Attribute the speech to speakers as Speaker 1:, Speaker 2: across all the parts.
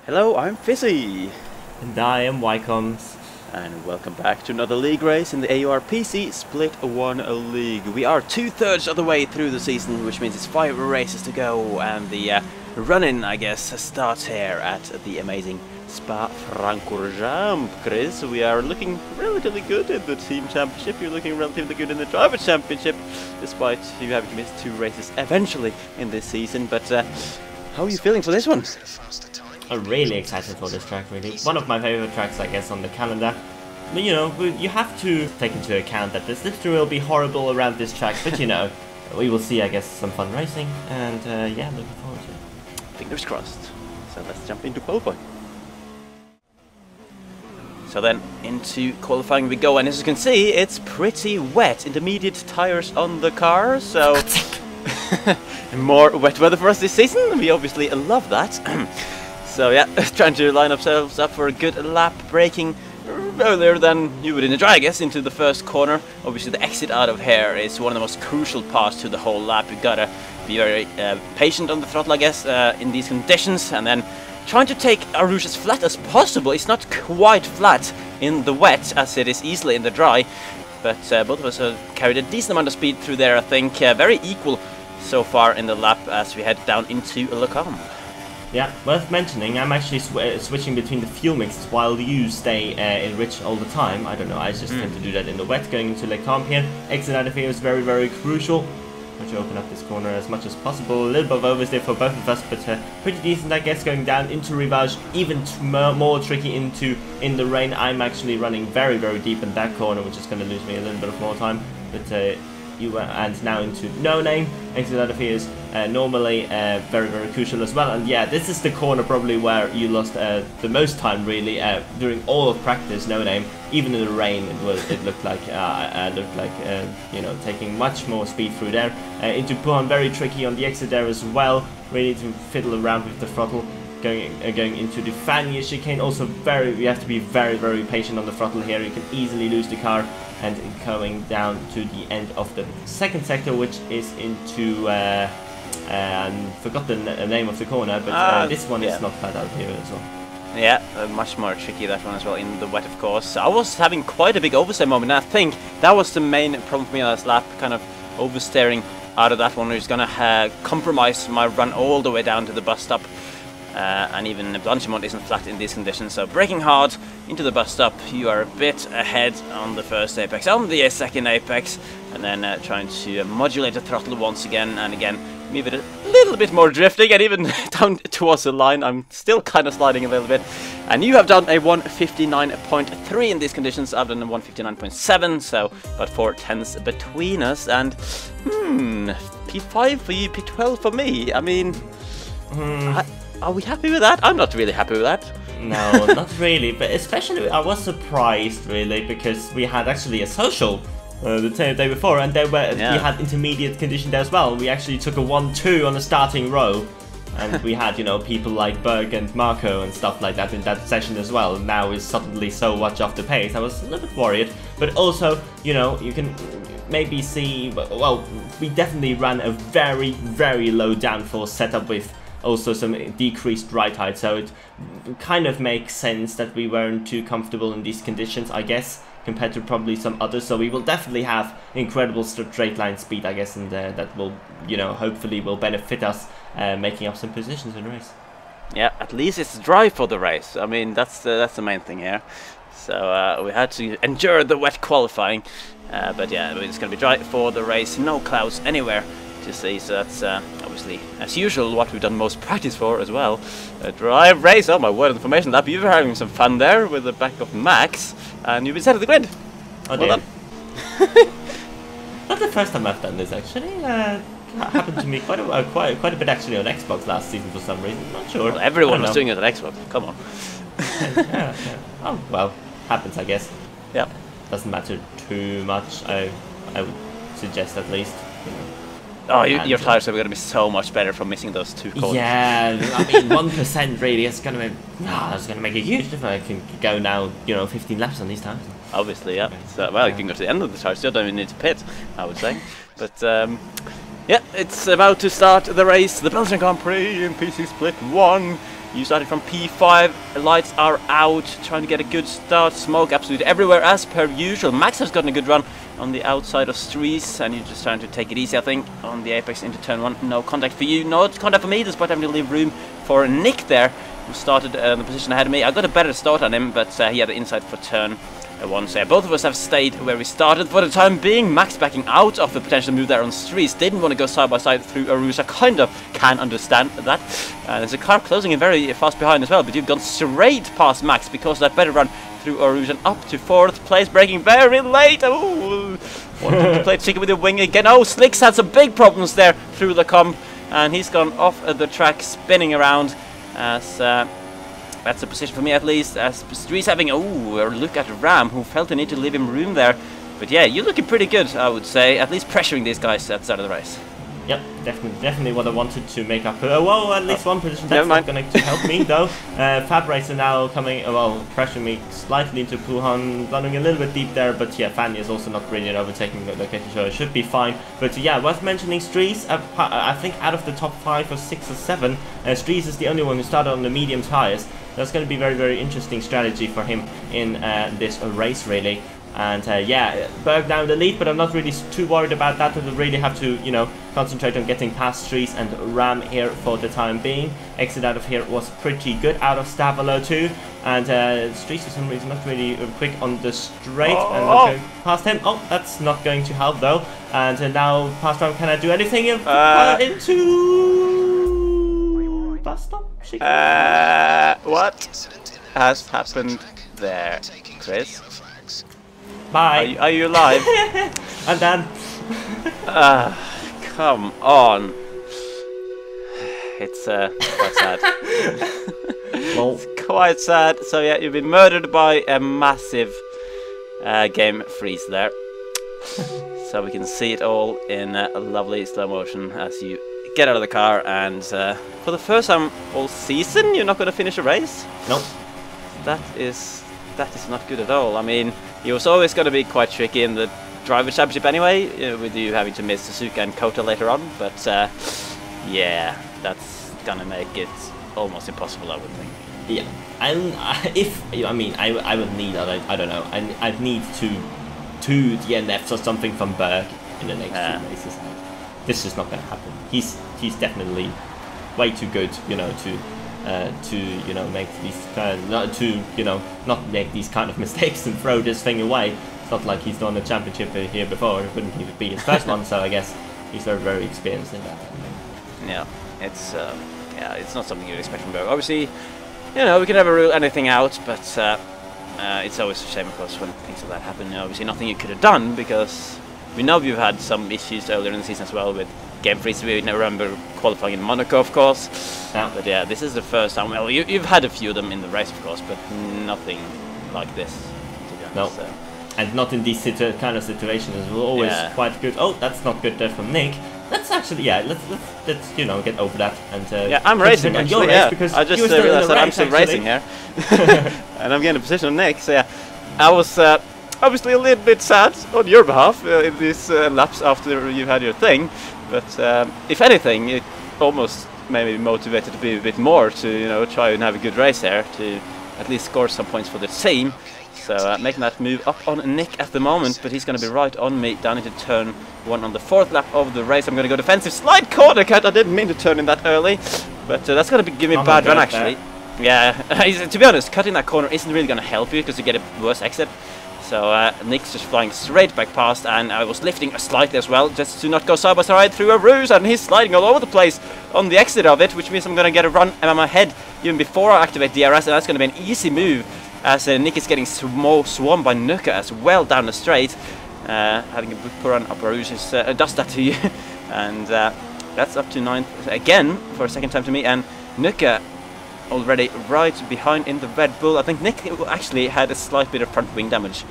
Speaker 1: Hello, I'm Fisi,
Speaker 2: And I am Ycoms.
Speaker 1: and welcome back to another league race in the AOR PC Split 1 League. We are 2/3 of the way through the season, which means it's 5 races to go, and the run-in, I guess, starts here at the amazing Spa-Francorchamps. Chris, we are looking relatively good in the team championship. You're looking relatively good in the driver championship, despite you having to miss 2 races eventually in this season. But how are you feeling for this one?
Speaker 2: I'm really excited for this track, really. One of my favorite tracks, I guess, on the calendar. But, you know, you have to take into account that the slipstream will be horrible around this track, but, you know, we will see, I guess, some fun racing, and, yeah, looking forward to it.
Speaker 1: Fingers crossed. So let's jump into qualifying. So then, into qualifying we go, and as you can see, it's pretty wet. Intermediate tires on the car, so... more wet weather for us this season. We obviously love that. So yeah, trying to line ourselves up for a good lap, braking earlier than you would in the dry, I guess, into the first corner. Obviously the exit out of here is one of the most crucial parts to the whole lap. You gotta be very patient on the throttle, I guess, in these conditions, and then trying to take our route as flat as possible. It's not quite flat in the wet as it is easily in the dry, but both of us have carried a decent amount of speed through there, I think. Very equal so far in the lap as we head down into Ycoms.
Speaker 2: Yeah, worth mentioning, I'm actually switching between the fuel mixes while you stay enriched all the time. I don't know, I just tend to do that in the wet, going into Ycoms here. Exit out of here is very, very crucial. Try to open up this corner as much as possible. A little bit of oversteer for both of us, but pretty decent, I guess, going down into Rivage. Even more tricky in the rain. I'm actually running very, very deep in that corner, which is going to lose me a little bit of more time. But and now into No Name. Exit out of here is normally very, very crucial as well. And yeah, this is the corner probably where you lost the most time, really, during all of practice. No Name, even in the rain, it looked like you know, taking much more speed through there. Into Puhan, very tricky on the exit there as well. Really to fiddle around with the throttle. Going into the Fania chicane, also you have to be very, very patient on the throttle here. You can easily lose the car, and going down to the end of the second sector, which is into forgot the name of the corner, but this one is not flat out here as well.
Speaker 1: Yeah, much more tricky, that one as well, in the wet, of course. I was having quite a big oversteer moment, and I think that was the main problem for me last lap, kind of oversteering out of that one. It's gonna compromise my run all the way down to the bus stop. And even Blanchimont isn't flat in these conditions, so braking hard into the bus stop. You are a bit ahead on the first apex, on the second apex, and then trying to modulate the throttle once again and again, move it a little bit more drifting, and even down towards the line. I'm still kind of sliding a little bit, and you have done a 1:59.3 in these conditions. I've done a 1:59.7, so about 4 tenths between us, and P5 for you, P12 for me. I mean, are we happy with that? I'm not really happy with that.
Speaker 2: No, not really, but especially I was surprised, really, because we had actually a social the day before, and we had intermediate condition there as well. We actually took a 1-2 on the starting row, and we had, you know, people like Berg and Marco and stuff like that in that session as well. Now is suddenly so much off the pace. I was a little bit worried, but also, you know, you can maybe see, well, we definitely ran a very, very low downforce setup with also some decreased ride height, so it kind of makes sense that we weren't too comfortable in these conditions, I guess, compared to probably some others. So we will definitely have incredible straight line speed, I guess, and that will, you know, hopefully will benefit us making up some positions in the race.
Speaker 1: Yeah, at least it's dry for the race. I mean, that's the main thing here. So we had to endure the wet qualifying, but yeah, it's going to be dry for the race. No clouds anywhere to see, so that's obviously, as usual, what we've done most practice for as well. A dry race. Oh my word, information lap. You were having some fun there with the back of Max, and you've been set at the grid.
Speaker 2: Oh, well done. Not the first time I've done this, actually. Happened to me quite a bit actually on Xbox last season for some reason. Not sure.
Speaker 1: Well, everyone was doing it on Xbox. Come on.
Speaker 2: Yeah. Oh well, happens, I guess.
Speaker 1: Yeah.
Speaker 2: Doesn't matter too much. I would suggest, at least. You know.
Speaker 1: Oh, your tires are going to be so much better from missing those 2 corners.
Speaker 2: Yeah, I mean, 1% really is going to be, that's going to make a huge difference. I can go now, you know, 15 laps on these tires.
Speaker 1: Obviously, yeah. So, well, you can go to the end of the tires. Still don't even need to pit, I would say. But yeah, it's about to start the race, the Belgian Grand Prix in PC Split 1. You started from P5, lights are out, trying to get a good start, smoke absolutely everywhere as per usual. Max has gotten a good run on the outside of Streets, and you're just trying to take it easy, I think, on the apex into turn 1. No contact for you, no contact for me, despite having to leave room for Nick there, who started the position ahead of me. I got a better start on him, but he had the inside for turn 1. So yeah, both of us have stayed where we started for the time being. Max backing out of the potential move there on Streets. Didn't want to go side by side through a ruse. I kind of can understand that. There's a car closing in very fast behind as well, but you've gone straight past Max because of that better run through Oruge and up to 4th place, breaking very late. Ooh, wanted to play chicken with the wing again. Oh, Slick's had some big problems there through the comp, and he's gone off the track, spinning around as that's a position for me at least, as Street's having a look at Ram, who felt the need to leave him room there. But yeah, you're looking pretty good, I would say, at least pressuring these guys at the start of the race.
Speaker 2: Yep, definitely what I wanted to make up. Well, at least one position. That's not going to help me though. Fab Racer now coming, pressuring me slightly into Puhan, running a little bit deep there. But yeah, Fanny is also not really overtaking the location, so it should be fine. But yeah, worth mentioning Streets. I think out of the top 5 or 6 or 7, Streets is the only one who started on the medium tires. That's going to be very interesting strategy for him in this race, really. And yeah, Berg down the lead, but I'm not really too worried about that. I really have to, concentrate on getting past Streets and Ram here for the time being. Exit out of here was pretty good out of Stavolo too. And Streets for some reason not really quick on the straight. And not going past him. Oh, that's not going to help though. And now past Ram, can I do anything into bus stop?
Speaker 1: What has happened there, Chris?
Speaker 2: Bye.
Speaker 1: Are you alive?
Speaker 2: I'm done.
Speaker 1: Come on. It's quite sad.
Speaker 2: Well,
Speaker 1: it's quite sad. So yeah, you've been murdered by a massive game freeze there. So we can see it all in a lovely slow motion as you get out of the car, and for the first time all season, you're not going to finish a race?
Speaker 2: Nope.
Speaker 1: That is not good at all. I mean, it was always going to be quite tricky in the Driver Championship anyway, with you having to miss Suzuka and Kota later on, but yeah, that's gonna make it almost impossible, I would think.
Speaker 2: Yeah, and I would need, I don't know, I'd need two DNFs or something from Berg in the next 2 races. This is not gonna happen. He's definitely way too good, to make these not make these kind of mistakes and throw this thing away. It's not like he's done a championship here before. It wouldn't even be his first one, so I guess he's very experienced in that.
Speaker 1: Yeah, it's not something you'd expect from Berg. Obviously, we can never rule anything out, but it's always a shame, of course, when things like that happen. Obviously, nothing you could have done, because we know you've had some issues earlier in the season as well with game freeze. We remember qualifying in Monaco, of course. Yeah. But yeah, this is the first time. Well, you've had a few of them in the race, of course, but nothing like this, to be honest.
Speaker 2: No.
Speaker 1: So.
Speaker 2: And not in these kind of situations. We're always quite good. Oh, that's not good there from Nick. Let's actually, let's get over that. And
Speaker 1: yeah, I'm racing actually. Yeah,
Speaker 2: because
Speaker 1: I just realized that I'm still racing here, and I'm getting a position on Nick. So yeah, I was obviously a little bit sad on your behalf in these laps after you had your thing, but if anything, it almost made me motivated to be a bit more to try and have a good race here, to at least score some points for the team. So making that move up on Nick at the moment, but he's going to be right on me down into turn 1 on the 4th lap of the race. I'm going to go defensive, slide corner cut. I didn't mean to turn in that early, but that's going to give me a bad run actually. Yeah, to be honest, cutting that corner isn't really going to help you because you get a worse exit. So Nick's just flying straight back past, and I was lifting slightly as well, just to not go side by side through a ruse, and he's sliding all over the place on the exit of it, which means I'm going to get a run on my head even before I activate DRS, and that's going to be an easy move, as Nick is getting swarmed by Nuka as well down the straight. Having a poor run up a ruse does that to you. And that's up to 9th again for a second time to me, and Nuka already right behind in the Red Bull. I think Nick actually had a slight bit of front wing damage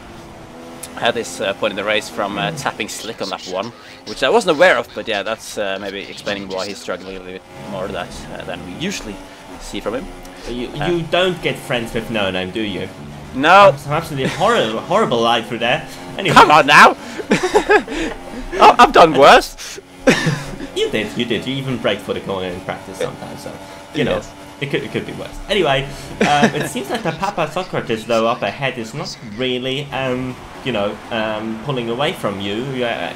Speaker 1: at this point in the race from tapping slick on lap 1, which I wasn't aware of, but yeah, that's maybe explaining why he's struggling a little bit more than we usually see from him.
Speaker 2: You don't get friends with No Name, do you?
Speaker 1: No.
Speaker 2: Some absolutely horrible lie through there. Anyway.
Speaker 1: Come on now! I've done worse.
Speaker 2: You did. You even break for the corner in practice sometimes, so, you know. It could be worse. Anyway, it seems like the Papa Socrates though up ahead is not really pulling away from you.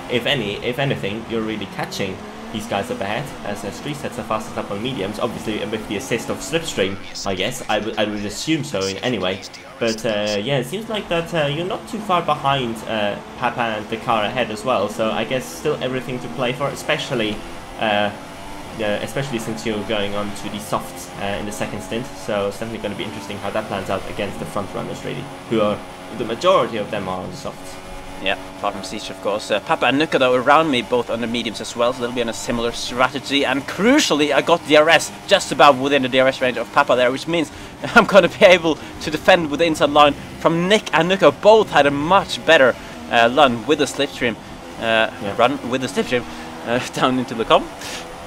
Speaker 2: If anything, you're really catching these guys up ahead, as Street sets the fastest up on mediums, obviously with the assist of Slipstream, I guess. I would assume so anyway. But yeah, it seems like that you're not too far behind Papa and the car ahead as well, so I guess still everything to play for, especially since you're going on to the softs in the second stint. So it's definitely going to be interesting how that plans out against the front runners, really, who are, the majority of them are on the softs.
Speaker 1: Yeah, apart from Siege, of course. Papa and Nuka, though, around me, both under mediums as well, so they'll be on a similar strategy. And crucially, I got DRS just about within the DRS range of Papa there, which means I'm going to be able to defend with the inside line from Nick and Nuka. Both had a much better run with the slipstream, down into the com.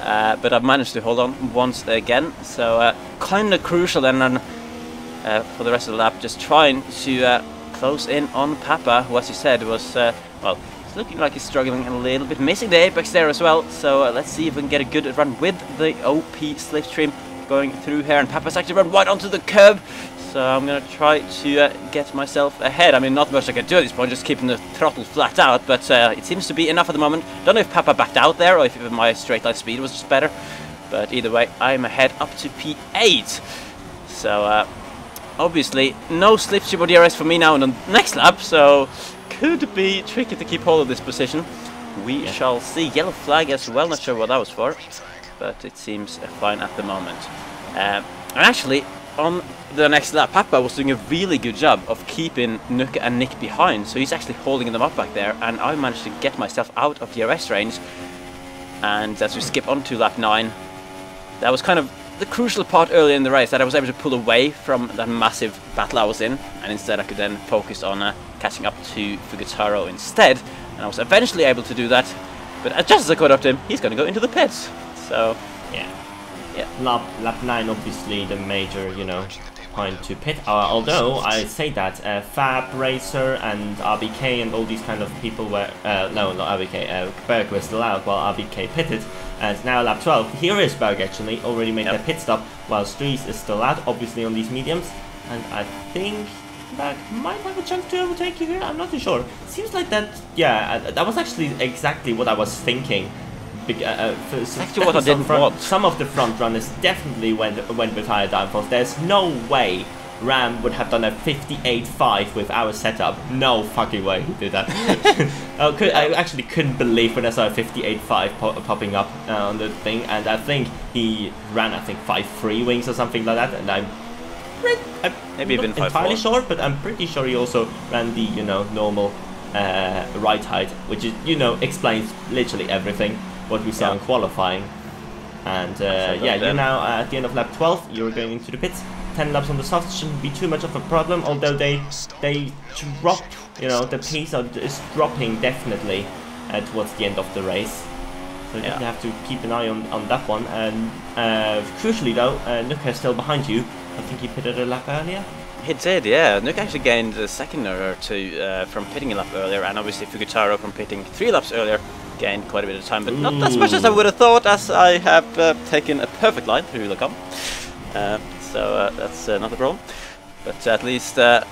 Speaker 1: But I've managed to hold on once again, so kind of crucial. And then for the rest of the lap, just trying to close in on Papa, who, as you said, was, well, it's looking like he's struggling a little bit, missing the apex there as well. So let's see if we can get a good run with the OP slipstream going through here. And Papa's actually run right onto the curb, so I'm going to try to get myself ahead. I mean, not much I can do at this point, just keeping the throttle flat out, but it seems to be enough at the moment. Don't know if Papa backed out there or if my straight line speed was just better, but either way, I'm ahead up to P8. So obviously, no slipstream or DRS for me now on the next lap, so could be tricky to keep hold of this position. We shall see. Yellow flag as well, not sure what that was for, but it seems fine at the moment. And actually, on the next lap, Papa was doing a really good job of keeping Nuka and Nick behind, so he's actually holding them up back there, and I managed to get myself out of DRS range. And as we skip on to lap 9, that was kind of the crucial part early in the race, that I was able to pull away from that massive battle I was in, and instead I could then focus on catching up to Fugitaro instead, and I was eventually able to do that. But just as I caught up to him, he's going to go into the pits. So yeah.
Speaker 2: Lap 9, obviously the major, point to pit. Although I say that Fab, Racer, and RBK and all these kind of people were no, not RBK. Berg was still out while RBK pitted. And now lap 12, here is Berg actually, already made their pit stop, while Strees is still out, obviously on these mediums. And I think Berg might have a chance to overtake you here, I'm not too sure. Seems like that, that was actually exactly what I was thinking.
Speaker 1: Actually what I didn't want.
Speaker 2: Some of the front runners definitely went with higher downforce. There's no way Ram would have done a 58.5 with our setup. No fucking way he did that. I actually couldn't believe when I saw a 58.5 popping up on the thing, and I think he ran 5.3 wings or something like that, and I'm
Speaker 1: maybe even
Speaker 2: not entirely sure, but I'm pretty sure he also ran the normal right height, which is explains literally everything what we saw in qualifying. And you're now at the end of lap 12. You're going into the pits. 10 laps on the soft shouldn't be too much of a problem, although they drop, the pace is dropping definitely towards the end of the race. So you have to keep an eye on that one. And crucially though, Nuka is still behind you. I think he pitted a lap earlier.
Speaker 1: He did, yeah. Nuka actually gained a second or two from pitting a lap earlier, and obviously Fugitaro from pitting 3 laps earlier gained quite a bit of time, but not as much as I would have thought, as I have taken a perfect line through Ycoms. So that's not a problem. But at least what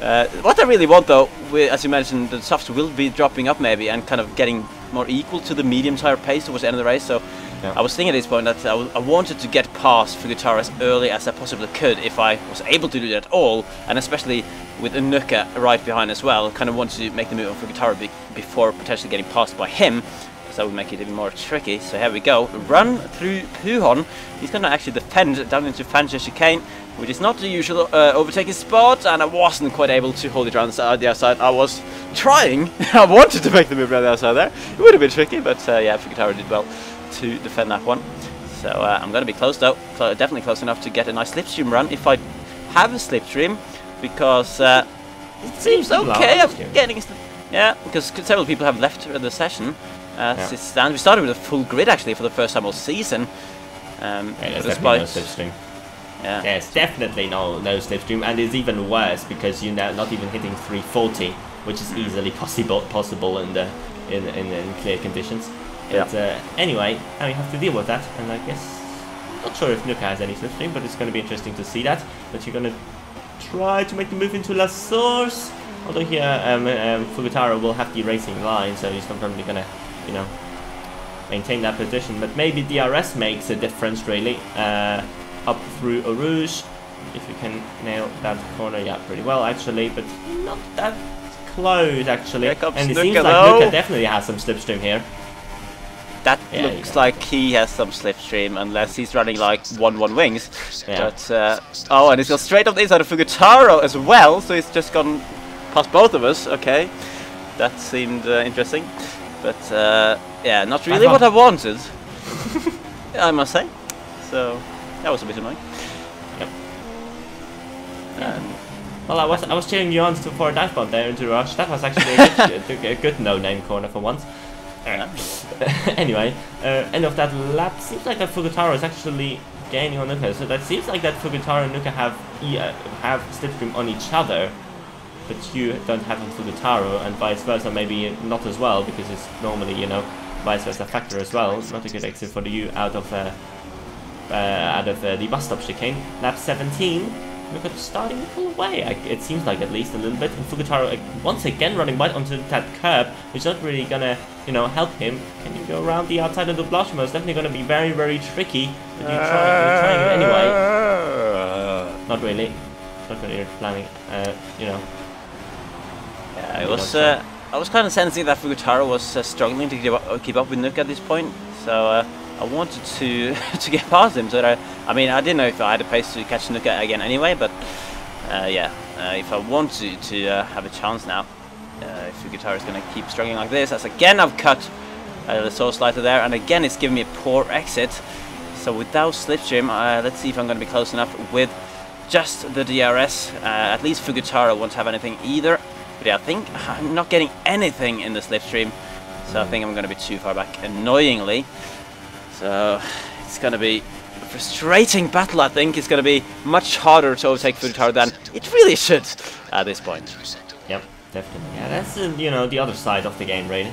Speaker 1: I really want though, as you mentioned, the softs will be dropping up maybe and kind of getting more equal to the medium tire pace towards the end of the race. So I was thinking at this point that I wanted to get past Fugitaro as early as I possibly could if I was able to do that at all, and especially with Nuka right behind as well. Kind of wanted to make the move on Fugitaro before potentially getting passed by him. So that would make it even more tricky. So here we go. Run through Puhon. He's going to actually defend down into Fancher Chicane, which is not the usual overtaking spot, and I wasn't quite able to hold it around the outside. I was trying. I wanted to make the move around the outside there. It would have been tricky, but yeah, Fugitaro did well to defend that one. So I'm going to be close though. Definitely close enough to get a nice slipstream run if I have a slipstream, because it seems okay. I'm getting because several people have left the session. As it stands, we started with a full grid actually for the first time all season.
Speaker 2: There's definitely no slipstream. There's definitely no slipstream, and it's even worse because you're now not even hitting 340, which is easily possible in clear conditions. But anyway, now you have to deal with that, and I guess Not sure if Nuka has any slipstream, but it's going to be interesting to see that. But you're going to try to make the move into La Source. Although here, Fugitaro will have the racing line, so he's not probably going to, you know, maintain that position. But maybe DRS makes a difference, really. Up through Eau Rouge. If you can nail that corner, yeah, pretty well, actually. But not that close, actually. And it seems like Nuka definitely has some slipstream here.
Speaker 1: That looks like he has some slipstream, unless he's running like 1-1 wings. Yeah. But, oh, and he's gone straight up the inside of Fugitaro as well, so he's just gone past both of us. Okay, that seemed interesting. But, yeah, not really what I wanted, I must say. So, that was a bit annoying.
Speaker 2: Yep. Well, I was cheering you on for a dive bomb there into Rush. That was actually a good no-name corner for once. Anyway, end of that lap. Seems like that Fugitaro is actually gaining on Nuka. So that seems like that Fugitaro and Nuka have slipstream on each other, but you don't have on Fugitaro, and vice versa. Maybe not as well, because it's normally, you know, vice versa factor as well. It's not a good exit for you out of the bus stop chicane. Lap 17. Nuka starting to pull away, it seems like, at least a little bit. And Fugitaro once again running right onto that curb, which is not really gonna, you know, help him. Can you go around the outside of the Blanchimont? It's definitely gonna be very, very tricky. But you're trying it anyway. Not really. Not really planning. You know.
Speaker 1: Yeah, it was. I was kind of sensing that Fugitaro was struggling to keep up with Nuka at this point. So. I wanted to get past him, so that I mean, I didn't know if I had a pace to catch Nuka again anyway, but yeah, if I want to have a chance now, if Fugitaro is going to keep struggling like this, as again I've cut the source slider there, and again it's giving me a poor exit. So without slipstream, let's see if I'm going to be close enough with just the DRS. At least Fugitaro won't have anything either, but yeah, I think I'm not getting anything in the slipstream, so I think I'm going to be too far back, annoyingly. So it's going to be a frustrating battle. I think it's going to be much harder to overtake Fugitaro than it really should at this point.
Speaker 2: Yep, definitely. Yeah, that's you know, the other side of the game, right?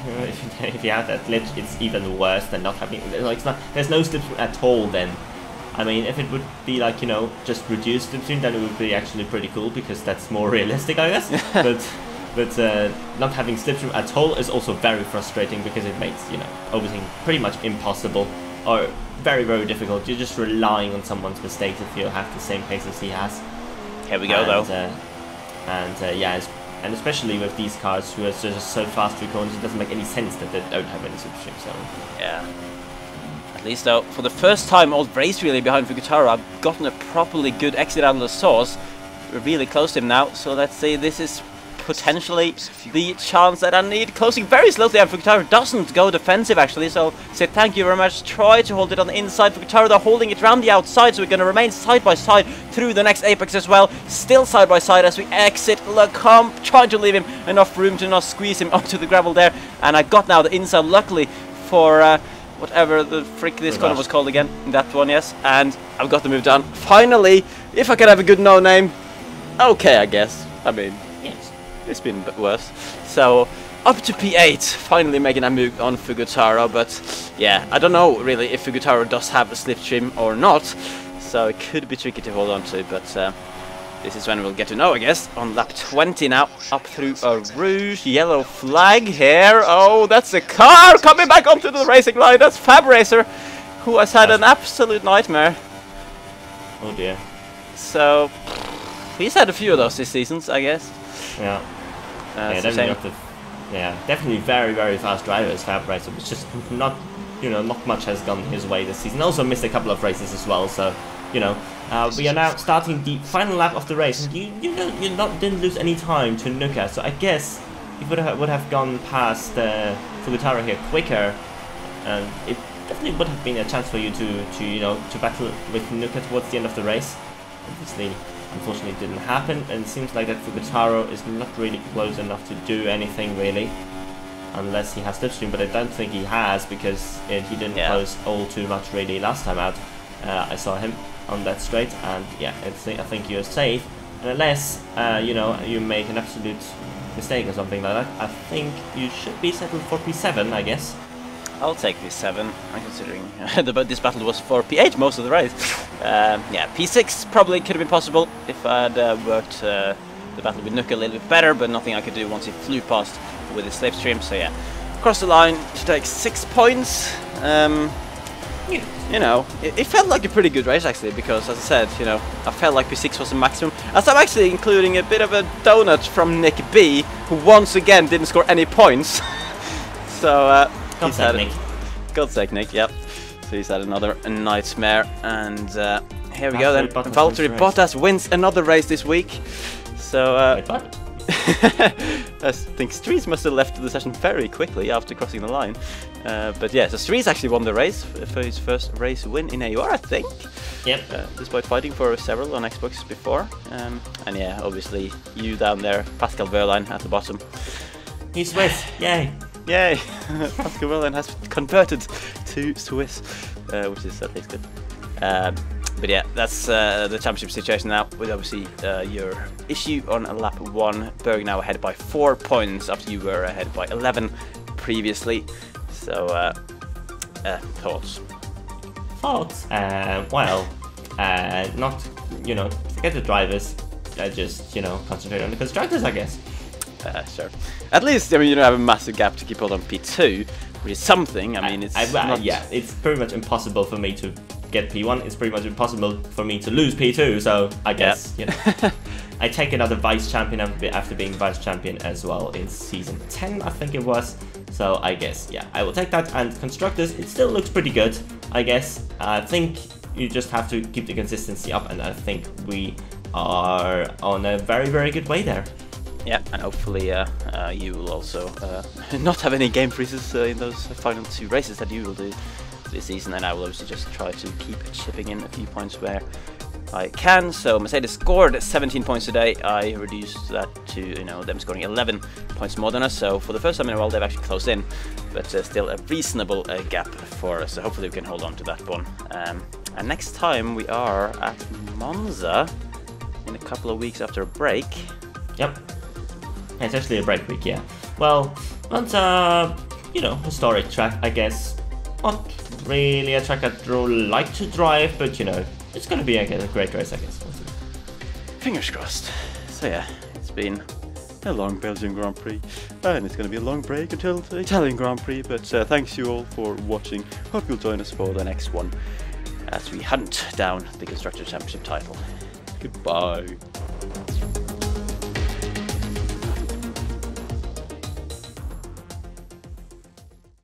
Speaker 2: If you have that glitch, it's even worse than not having. Like, there's no slipstream at all. Then, I mean, if it would be like, you know, just reduced slipstream, then it would be actually pretty cool, because that's more realistic, I guess. But not having slipstream at all is also very frustrating, because it makes, you know, overtaking pretty much impossible. Or very, very difficult. You're just relying on someone's mistakes if you have the same pace as he has.
Speaker 1: Here we go, though.
Speaker 2: Yeah, and especially with these cars who are just so fast through corners, it doesn't make any sense that they don't have any slipstream. So
Speaker 1: yeah. At least, though, for the first time all race really behind Fugitaro, I've gotten a properly good exit out of the source. We're really close to him now, so let's say this is potentially the chance that I need. Closing very slowly, and Fugitaro doesn't go defensive actually, so say thank you very much. Try to hold it on the inside. Fugitaro though holding it around the outside, so we're going to remain side by side through the next apex as well. Still side by side as we exit Ycoms, trying to leave him enough room to not squeeze him onto the gravel there. And I got now the inside, luckily for whatever the frick this corner was called again. That one, yes. And I've got the move done. Finally, if I can have a good no-name, okay, I guess. I mean, it's been a bit worse. So, up to P8, finally making a move on Fugitaro, but yeah, I don't know really if Fugitaro does have a slipstream or not, so it could be tricky to hold on to, but this is when we'll get to know, I guess. On lap 20 now, up through a Rouge, yellow flag here. Oh, that's a car coming back onto the racing line. That's Fab Racer, who has had an absolute nightmare.
Speaker 2: Oh dear.
Speaker 1: So, he's had a few of those this season, I guess.
Speaker 2: Yeah. Definitely very, very fast drivers, Fab Racer. It's just not, you know, not much has gone his way this season. Also missed a couple of races as well. So, you know, we are now starting the final lap of the race, and didn't lose any time to Nuka. So I guess he would have gone past Fugitaro here quicker, and it definitely would have been a chance for you to battle with Nuka towards the end of the race. Obviously, unfortunately, it didn't happen, and it seems like that Fugitaro is not really close enough to do anything really, unless he has slipstream. But I don't think he has, because he didn't close all too much really last time out. I saw him on that straight, and yeah, I think you're safe. And unless you know, you make an absolute mistake or something like that, I think you should be settled for P7, I guess.
Speaker 1: I'll take P7, considering this battle was for P8 most of the race. Yeah, P6 probably could have been possible if I'd worked the battle with Nuka a little bit better, but nothing I could do once he flew past with his slipstream. So yeah, across the line to take 6 points. You know, it felt like a pretty good race actually, because as I said, you know, I felt like P6 was the maximum. As I'm actually including a bit of a donut from Nick B, who once again didn't score any points. So
Speaker 2: God's sake, Nick.
Speaker 1: God's sake, Nick. Yep. So he's had another nightmare, and here we go then. Valtteri Bottas wins another race this week. So
Speaker 2: Wait, what?
Speaker 1: I think Streets must have left the session very quickly after crossing the line. But yeah, so Streets actually won the race for his first race win in AOR, I think.
Speaker 2: Yep.
Speaker 1: Despite fighting for several on Xbox before. And yeah, obviously you down there, Pascal Wehrlein at the bottom.
Speaker 2: He's Swiss, yay!
Speaker 1: Yay! Pascal Wehrlein has converted to Swiss, which is at least good. But yeah, that's the championship situation now, with obviously your issue on lap 1. Berg now ahead by 4 points after you were ahead by 11 previously. So, thoughts?
Speaker 2: Thoughts? Well, not, you know, forget the drivers. Just, you know, concentrate on the constructors, I guess.
Speaker 1: Sure. At least, I mean, you don't have a massive gap to keep hold on P2, which is something. I mean, it's not...
Speaker 2: Yeah, it's pretty much impossible for me to get P1. It's pretty much impossible for me to lose P2, so I guess, you know, I take another vice champion after being vice champion as well in season 10, I think it was. So I guess, yeah, I will take that. And constructors, it still looks pretty good, I guess. I think you just have to keep the consistency up, and I think we are on a very, very good way there.
Speaker 1: Yeah, and hopefully you will also not have any game freezes in those final 2 races that you will do this season, and I will obviously just try to keep chipping in a few points where I can. So Mercedes scored 17 points today. I reduced that to, you know, them scoring 11 points more than us. So for the first time in a while, they've actually closed in, but still a reasonable gap for us. So hopefully we can hold on to that one. And next time we are at Monza in a couple of weeks after a break.
Speaker 2: Yep. It's actually a break week, yeah. Well, Monza, you know, historic track, I guess. Not really a track I'd like to drive, but you know, it's going to be a great race, I guess.
Speaker 1: Fingers crossed. So yeah, it's been a long Belgian Grand Prix, and it's going to be a long break until the Italian Grand Prix, but thanks you all for watching. Hope you'll join us for the next one as we hunt down the Constructor Championship title. Goodbye.